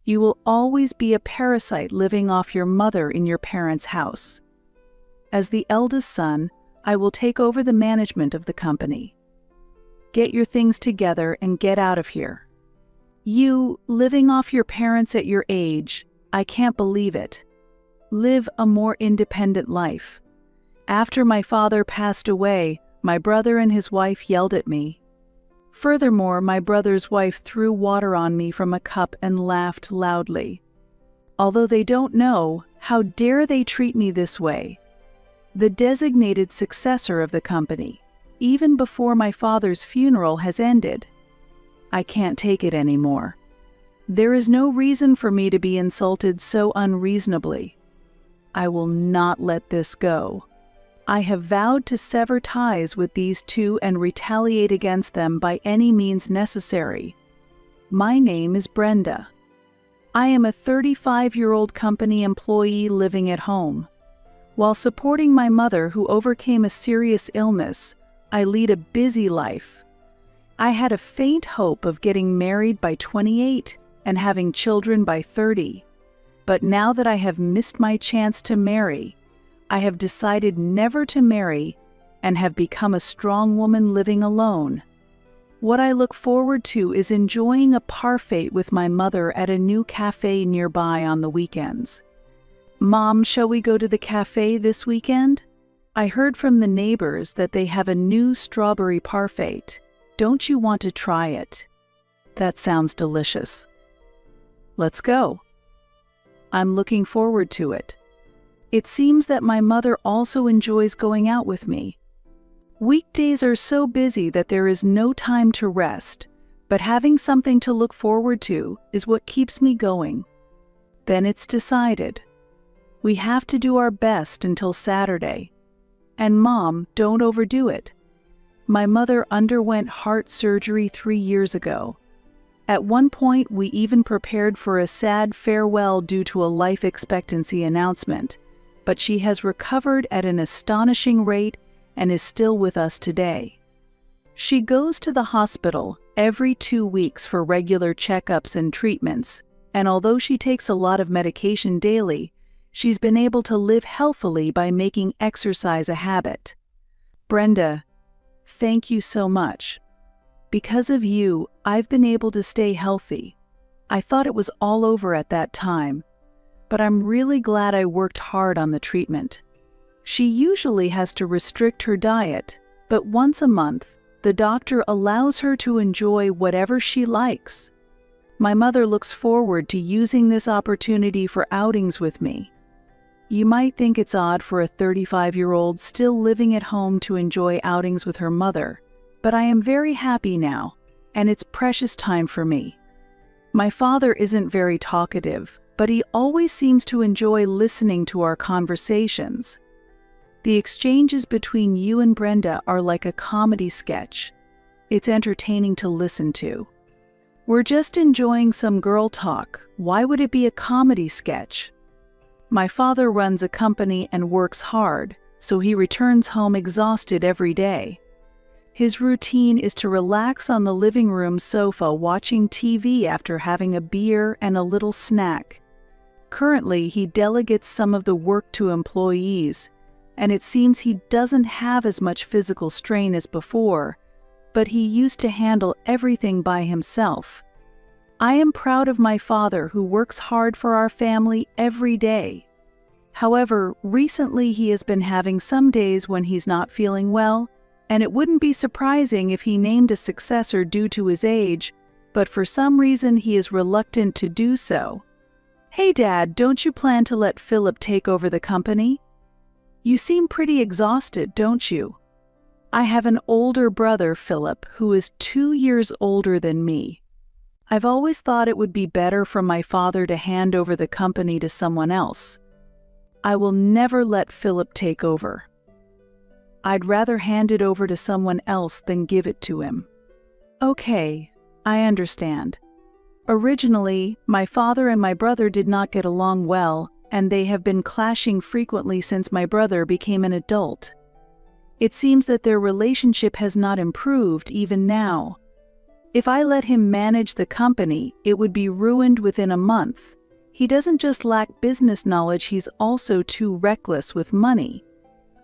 You will always be a parasite living off your mother in your parents' house. As the eldest son, I will take over the management of the company. Get your things together and get out of here. You, living off your parents at your age, I can't believe it. Live a more independent life. After my father passed away, my brother and his wife yelled at me. Furthermore, my brother's wife threw water on me from a cup and laughed loudly. Although they don't know, how dare they treat me this way? The designated successor of the company, even before my father's funeral has ended. I can't take it anymore. There is no reason for me to be insulted so unreasonably. I will not let this go. I have vowed to sever ties with these two and retaliate against them by any means necessary. My name is Brenda. I am a 35-year-old company employee living at home. While supporting my mother who overcame a serious illness, I lead a busy life. I had a faint hope of getting married by 28 and having children by 30. But now that I have missed my chance to marry, I have decided never to marry and have become a strong woman living alone. What I look forward to is enjoying a parfait with my mother at a new cafe nearby on the weekends. Mom, shall we go to the cafe this weekend? I heard from the neighbors that they have a new strawberry parfait. Don't you want to try it? That sounds delicious. Let's go. I'm looking forward to it. It seems that my mother also enjoys going out with me. Weekdays are so busy that there is no time to rest, but having something to look forward to is what keeps me going. Then it's decided. We have to do our best until Saturday. And Mom, don't overdo it. My mother underwent heart surgery 3 years ago. At one point, we even prepared for a sad farewell due to a life expectancy announcement, but she has recovered at an astonishing rate and is still with us today. She goes to the hospital every 2 weeks for regular checkups and treatments, and although she takes a lot of medication daily, she's been able to live healthily by making exercise a habit. Brenda, thank you so much. Because of you, I've been able to stay healthy. I thought it was all over at that time, but I'm really glad I worked hard on the treatment. She usually has to restrict her diet, but once a month, the doctor allows her to enjoy whatever she likes. My mother looks forward to using this opportunity for outings with me. You might think it's odd for a 35-year-old still living at home to enjoy outings with her mother, but I am very happy now, and it's precious time for me. My father isn't very talkative, but he always seems to enjoy listening to our conversations. The exchanges between you and Brenda are like a comedy sketch. It's entertaining to listen to. We're just enjoying some girl talk. Why would it be a comedy sketch? My father runs a company and works hard, so he returns home exhausted every day. His routine is to relax on the living room sofa watching TV after having a beer and a little snack. Currently, he delegates some of the work to employees, and it seems he doesn't have as much physical strain as before, but he used to handle everything by himself. I am proud of my father who works hard for our family every day. However, recently he has been having some days when he's not feeling well, and it wouldn't be surprising if he named a successor due to his age, but for some reason he is reluctant to do so. Hey Dad, don't you plan to let Philip take over the company? You seem pretty exhausted, don't you? I have an older brother, Philip, who is 2 years older than me. I've always thought it would be better for my father to hand over the company to someone else. I will never let Philip take over. I'd rather hand it over to someone else than give it to him. Okay, I understand. Originally, my father and my brother did not get along well, and they have been clashing frequently since my brother became an adult. It seems that their relationship has not improved even now. If I let him manage the company, it would be ruined within a month. He doesn't just lack business knowledge, he's also too reckless with money.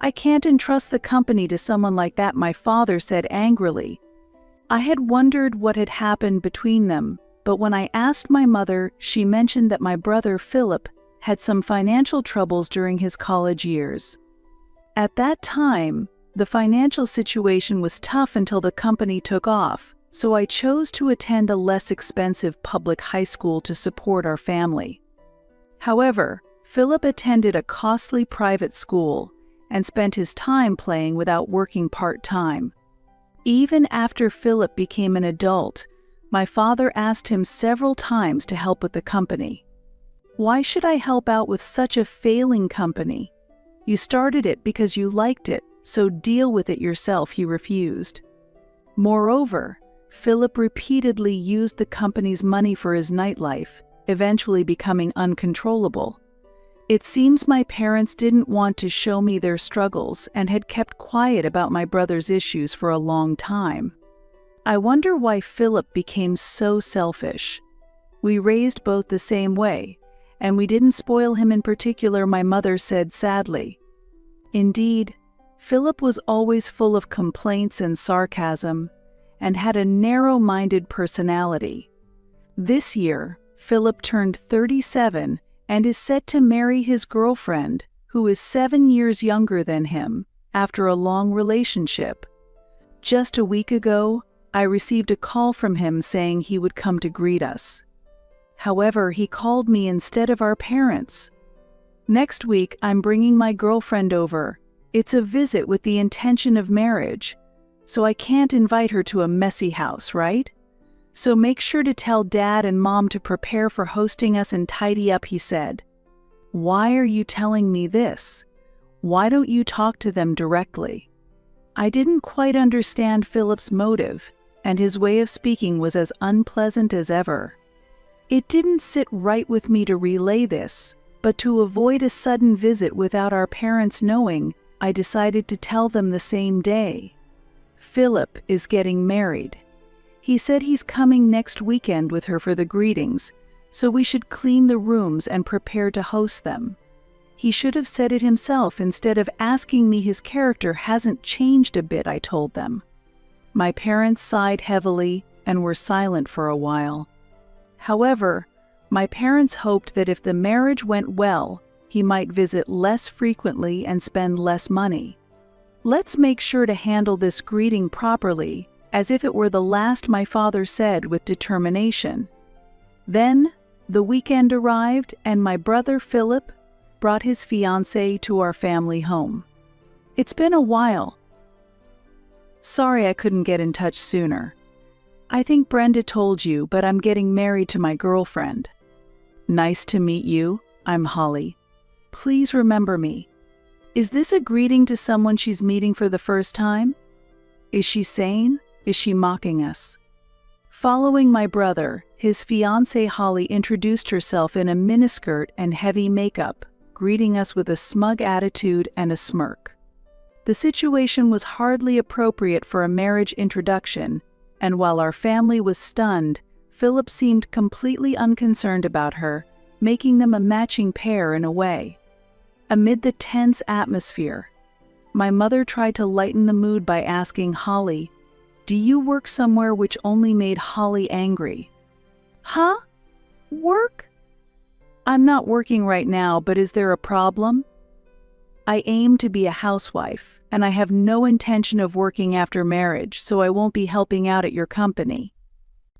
I can't entrust the company to someone like that, my father said angrily. I had wondered what had happened between them, but when I asked my mother, she mentioned that my brother Philip had some financial troubles during his college years. At that time, the financial situation was tough until the company took off, so I chose to attend a less expensive public high school to support our family. However, Philip attended a costly private school and spent his time playing without working part-time. Even after Philip became an adult, my father asked him several times to help with the company. Why should I help out with such a failing company? You started it because you liked it, so deal with it yourself, he refused. Moreover, Philip repeatedly used the company's money for his nightlife, eventually becoming uncontrollable. It seems my parents didn't want to show me their struggles and had kept quiet about my brother's issues for a long time. I wonder why Philip became so selfish. We raised both the same way, and we didn't spoil him in particular, my mother said sadly. Indeed, Philip was always full of complaints and sarcasm, and had a narrow-minded personality. This year, Philip turned 37 and is set to marry his girlfriend, who is 7 years younger than him, after a long relationship. Just a week ago, I received a call from him saying he would come to greet us. However, he called me instead of our parents. Next week, I'm bringing my girlfriend over. It's a visit with the intention of marriage, so I can't invite her to a messy house, right? So make sure to tell Dad and Mom to prepare for hosting us and tidy up, he said. Why are you telling me this? Why don't you talk to them directly? I didn't quite understand Philip's motive, and his way of speaking was as unpleasant as ever. It didn't sit right with me to relay this, but to avoid a sudden visit without our parents knowing, I decided to tell them the same day. Philip is getting married. He said he's coming next weekend with her for the greetings, so we should clean the rooms and prepare to host them. He should have said it himself instead of asking me. His character hasn't changed a bit, I told them. My parents sighed heavily and were silent for a while. However, my parents hoped that if the marriage went well, he might visit less frequently and spend less money. Let's make sure to handle this greeting properly, as if it were the last, my father said with determination. Then, the weekend arrived and my brother Philip brought his fiancée to our family home. It's been a while. Sorry I couldn't get in touch sooner. I think Brenda told you, but I'm getting married to my girlfriend. Nice to meet you. I'm Holly. Please remember me. Is this a greeting to someone she's meeting for the first time? Is she sane? Is she mocking us? Following my brother, his fiancée Holly introduced herself in a miniskirt and heavy makeup, greeting us with a smug attitude and a smirk. The situation was hardly appropriate for a marriage introduction, and while our family was stunned, Philip seemed completely unconcerned about her, making them a matching pair in a way. Amid the tense atmosphere, my mother tried to lighten the mood by asking Holly, "Do you work somewhere?" which only made Holly angry. Huh? Work? I'm not working right now, but is there a problem? I aim to be a housewife, and I have no intention of working after marriage, so I won't be helping out at your company.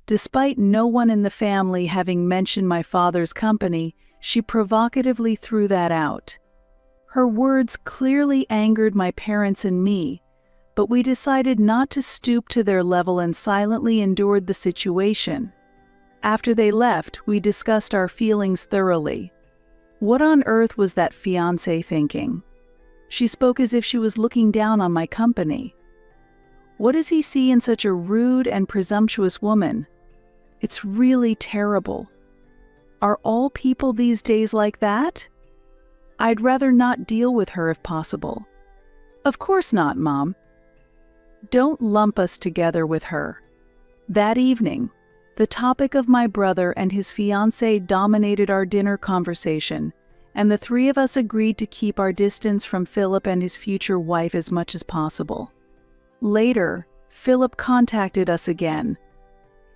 Despite no one in the family having mentioned my father's company, she provocatively threw that out. Her words clearly angered my parents and me, but we decided not to stoop to their level and silently endured the situation. After they left, we discussed our feelings thoroughly. What on earth was that fiancé thinking? She spoke as if she was looking down on my company. What does he see in such a rude and presumptuous woman? It's really terrible. Are all people these days like that? I'd rather not deal with her if possible. Of course not, Mom. Don't lump us together with her. That evening, the topic of my brother and his fiancée dominated our dinner conversation, and the three of us agreed to keep our distance from Philip and his future wife as much as possible. Later, Philip contacted us again.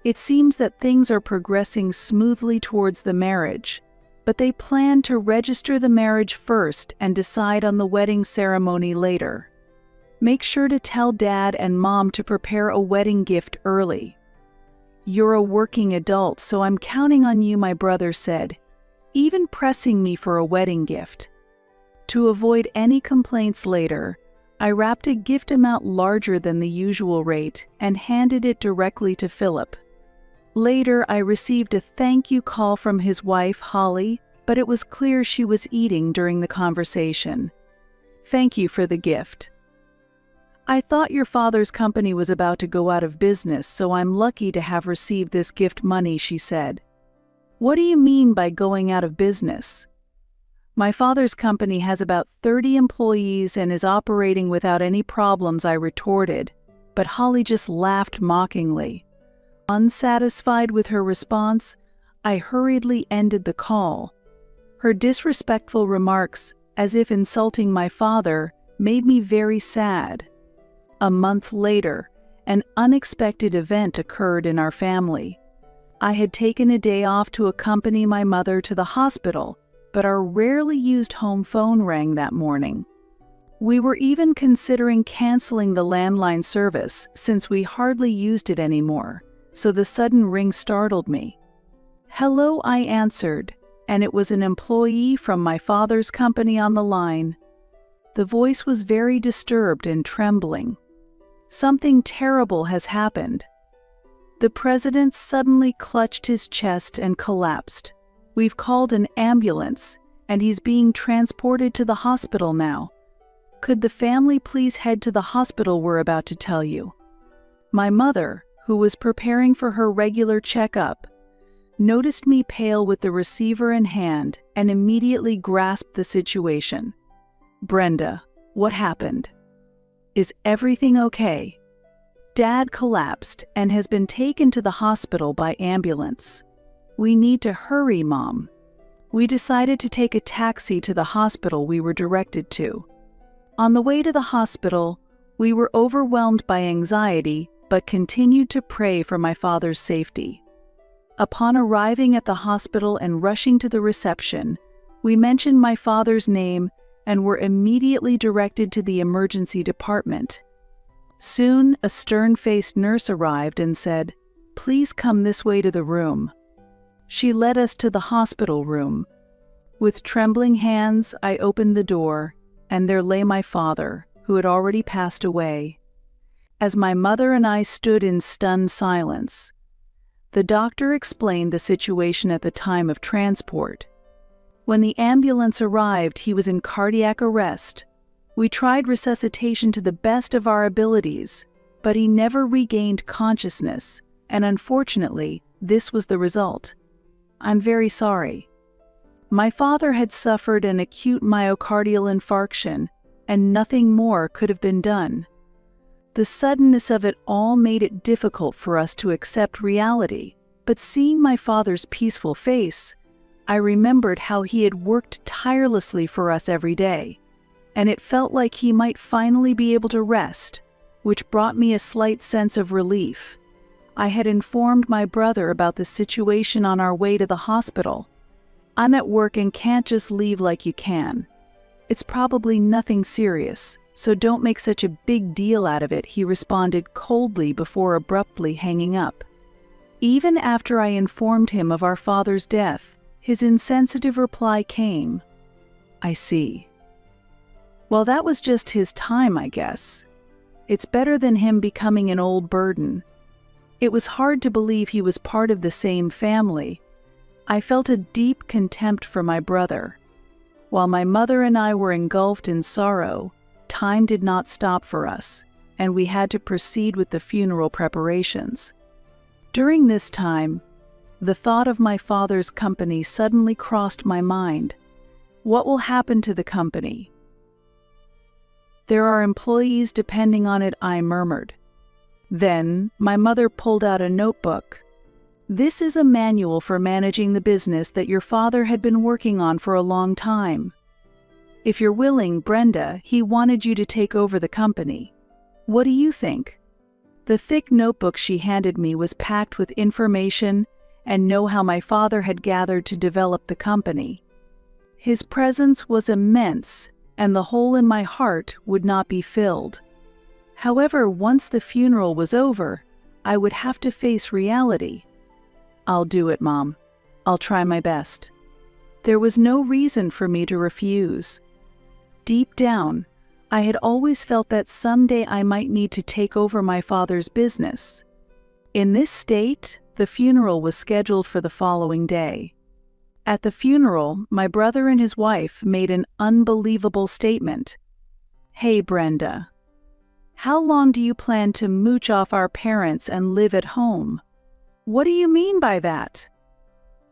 It seems that things are progressing smoothly towards the marriage, but they plan to register the marriage first and decide on the wedding ceremony later. Make sure to tell Dad and Mom to prepare a wedding gift early. You're a working adult, so I'm counting on you, my brother said, even pressing me for a wedding gift. To avoid any complaints later, I wrapped a gift amount larger than the usual rate and handed it directly to Philip. Later, I received a thank you call from his wife, Holly, but it was clear she was eating during the conversation. Thank you for the gift. I thought your father's company was about to go out of business, so I'm lucky to have received this gift money, she said. What do you mean by going out of business? My father's company has about 30 employees and is operating without any problems, I retorted, but Holly just laughed mockingly. Unsatisfied with her response, I hurriedly ended the call. Her disrespectful remarks, as if insulting my father, made me very sad. A month later, an unexpected event occurred in our family. I had taken a day off to accompany my mother to the hospital, but our rarely used home phone rang that morning. We were even considering canceling the landline service since we hardly used it anymore, so the sudden ring startled me. Hello, I answered, and it was an employee from my father's company on the line. The voice was very disturbed and trembling. Something terrible has happened. The president suddenly clutched his chest and collapsed. We've called an ambulance, and he's being transported to the hospital now. Could the family please head to the hospital we're about to tell you? My mother, who was preparing for her regular checkup, noticed me pale with the receiver in hand and immediately grasped the situation. Brenda, what happened? Is everything okay? Dad collapsed and has been taken to the hospital by ambulance. We need to hurry, Mom. We decided to take a taxi to the hospital we were directed to. On the way to the hospital, we were overwhelmed by anxiety but continued to pray for my father's safety. Upon arriving at the hospital and rushing to the reception, we mentioned my father's name and were immediately directed to the emergency department. Soon, a stern-faced nurse arrived and said, "Please come this way to the room." She led us to the hospital room. With trembling hands, I opened the door, and there lay my father, who had already passed away. As my mother and I stood in stunned silence, the doctor explained the situation at the time of transport. When the ambulance arrived, he was in cardiac arrest. We tried resuscitation to the best of our abilities, but he never regained consciousness, and unfortunately, this was the result. I'm very sorry. My father had suffered an acute myocardial infarction, and nothing more could have been done. The suddenness of it all made it difficult for us to accept reality, but seeing my father's peaceful face, I remembered how he had worked tirelessly for us every day, and it felt like he might finally be able to rest, which brought me a slight sense of relief. I had informed my brother about the situation on our way to the hospital. I'm at work and can't just leave like you can. It's probably nothing serious, so don't make such a big deal out of it, he responded coldly before abruptly hanging up. Even after I informed him of our father's death, his insensitive reply came, "I see." Well, that was just his time, I guess. It's better than him becoming an old burden. It was hard to believe he was part of the same family. I felt a deep contempt for my brother. While my mother and I were engulfed in sorrow, time did not stop for us, and we had to proceed with the funeral preparations. During this time, the thought of my father's company suddenly crossed my mind. What will happen to the company? There are employees depending on it, I murmured. Then, my mother pulled out a notebook. "This is a manual for managing the business that your father had been working on for a long time. If you're willing, Brenda, he wanted you to take over the company. What do you think?" The thick notebook she handed me was packed with information and know-how my father had gathered to develop the company. His presence was immense, and the hole in my heart would not be filled. However, once the funeral was over, I would have to face reality. "I'll do it, Mom. I'll try my best." There was no reason for me to refuse. Deep down, I had always felt that someday I might need to take over my father's business. In this state, the funeral was scheduled for the following day. At the funeral, my brother and his wife made an unbelievable statement. "Hey, Brenda, how long do you plan to mooch off our parents and live at home?" "What do you mean by that?"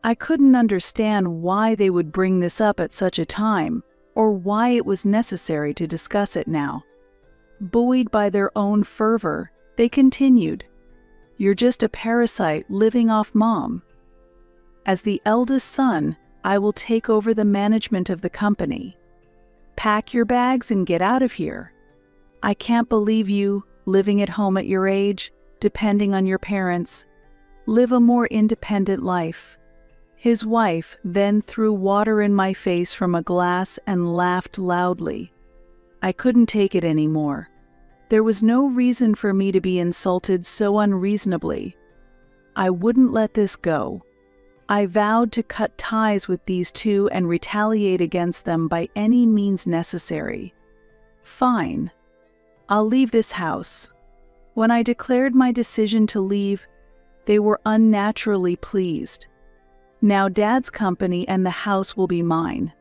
I couldn't understand why they would bring this up at such a time, or why it was necessary to discuss it now. Buoyed by their own fervor, they continued, "You're just a parasite living off Mom. As the eldest son, I will take over the management of the company. Pack your bags and get out of here. I can't believe you, living at home at your age, depending on your parents. Live a more independent life." His wife then threw water in my face from a glass and laughed loudly. I couldn't take it anymore. There was no reason for me to be insulted so unreasonably. I wouldn't let this go. I vowed to cut ties with these two and retaliate against them by any means necessary. "Fine. I'll leave this house." When I declared my decision to leave, they were unnaturally pleased. Now Dad's company and the house will be mine.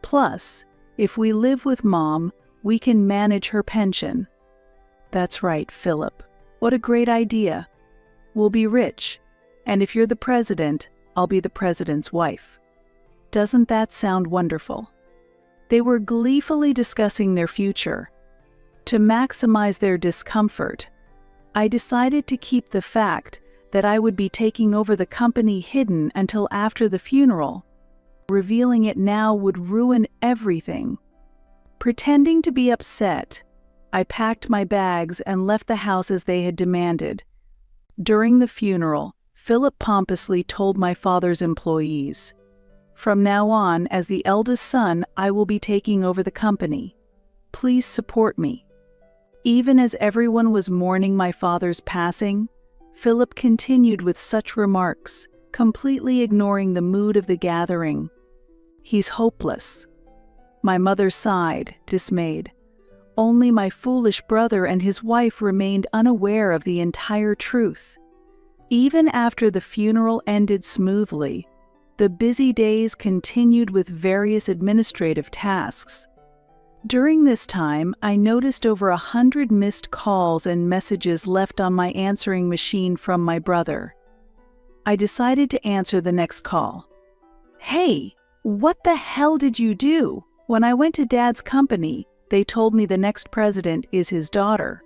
Plus, if we live with Mom, we can manage her pension. That's right, Philip. What a great idea. We'll be rich, and if you're the president, I'll be the president's wife. Doesn't that sound wonderful? They were gleefully discussing their future. To maximize their discomfort, I decided to keep the fact that I would be taking over the company hidden until after the funeral. Revealing it now would ruin everything. Pretending to be upset, I packed my bags and left the house as they had demanded. During the funeral, Philip pompously told my father's employees, "From now on, as the eldest son, I will be taking over the company. Please support me." Even as everyone was mourning my father's passing, Philip continued with such remarks, completely ignoring the mood of the gathering. "He's hopeless." My mother sighed, dismayed. Only my foolish brother and his wife remained unaware of the entire truth. Even after the funeral ended smoothly, the busy days continued with various administrative tasks. During this time, I noticed over 100 missed calls and messages left on my answering machine from my brother. I decided to answer the next call. "Hey, what the hell did you do? When I went to Dad's company, they told me the next president is his daughter.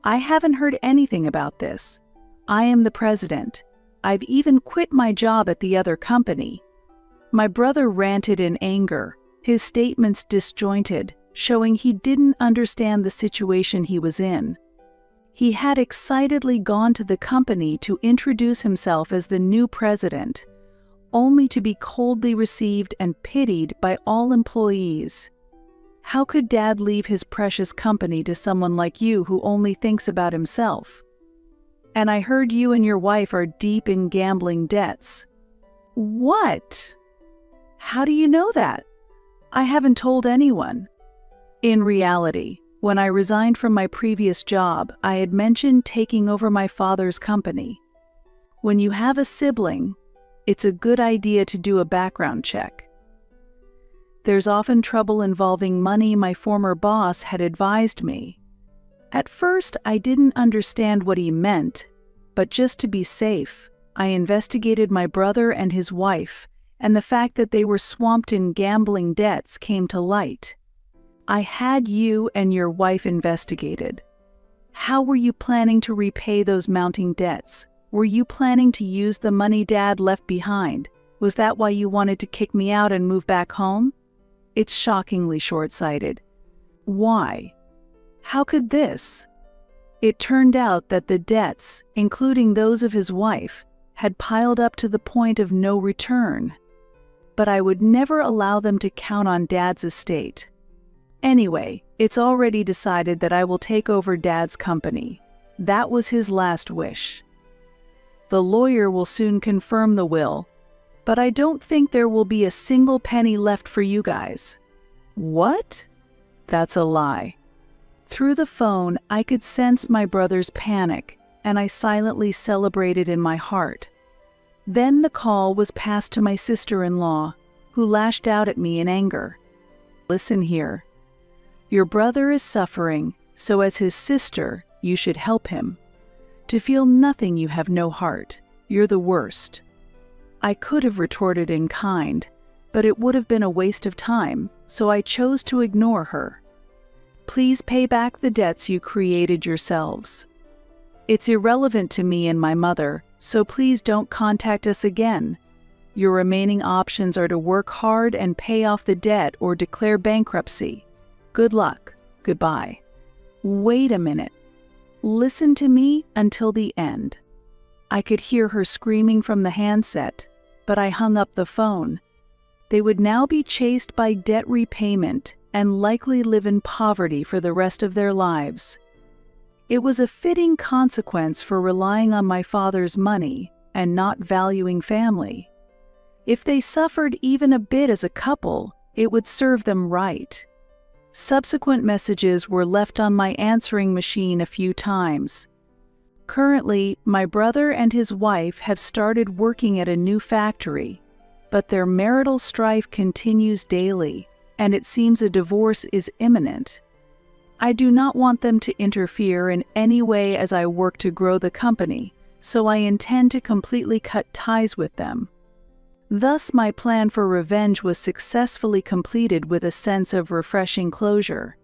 I haven't heard anything about this. I am the president. I've even quit my job at the other company." My brother ranted in anger, his statements disjointed, showing he didn't understand the situation he was in. He had excitedly gone to the company to introduce himself as the new president, only to be coldly received and pitied by all employees. How could Dad leave his precious company to someone like you who only thinks about himself? And I heard you and your wife are deep in gambling debts. What? How do you know that? I haven't told anyone. In reality, when I resigned from my previous job, I had mentioned taking over my father's company. When you have a sibling, it's a good idea to do a background check. There's often trouble involving money, my former boss had advised me. At first, I didn't understand what he meant, but just to be safe, I investigated my brother and his wife, and the fact that they were swamped in gambling debts came to light. I had you and your wife investigated. How were you planning to repay those mounting debts? Were you planning to use the money Dad left behind? Was that why you wanted to kick me out and move back home? It's shockingly short-sighted. Why? How could this? It turned out that the debts, including those of his wife, had piled up to the point of no return. But I would never allow them to count on Dad's estate. Anyway, it's already decided that I will take over Dad's company. That was his last wish. The lawyer will soon confirm the will, but I don't think there will be a single penny left for you guys. What? That's a lie. Through the phone, I could sense my brother's panic, and I silently celebrated in my heart. Then the call was passed to my sister-in-law, who lashed out at me in anger. Listen here. Your brother is suffering, so as his sister, you should help him. To feel nothing, you have no heart. You're the worst. I could have retorted in kind, but it would have been a waste of time, so I chose to ignore her. Please pay back the debts you created yourselves. It's irrelevant to me and my mother, so please don't contact us again. Your remaining options are to work hard and pay off the debt or declare bankruptcy. Good luck. Goodbye. Wait a minute. Listen to me until the end. I could hear her screaming from the handset, but I hung up the phone. They would now be chased by debt repayment and likely live in poverty for the rest of their lives. It was a fitting consequence for relying on my father's money and not valuing family. If they suffered even a bit as a couple, it would serve them right. Subsequent messages were left on my answering machine a few times. Currently, my brother and his wife have started working at a new factory, but their marital strife continues daily, and it seems a divorce is imminent. I do not want them to interfere in any way as I work to grow the company, so I intend to completely cut ties with them. Thus, my plan for revenge was successfully completed with a sense of refreshing closure.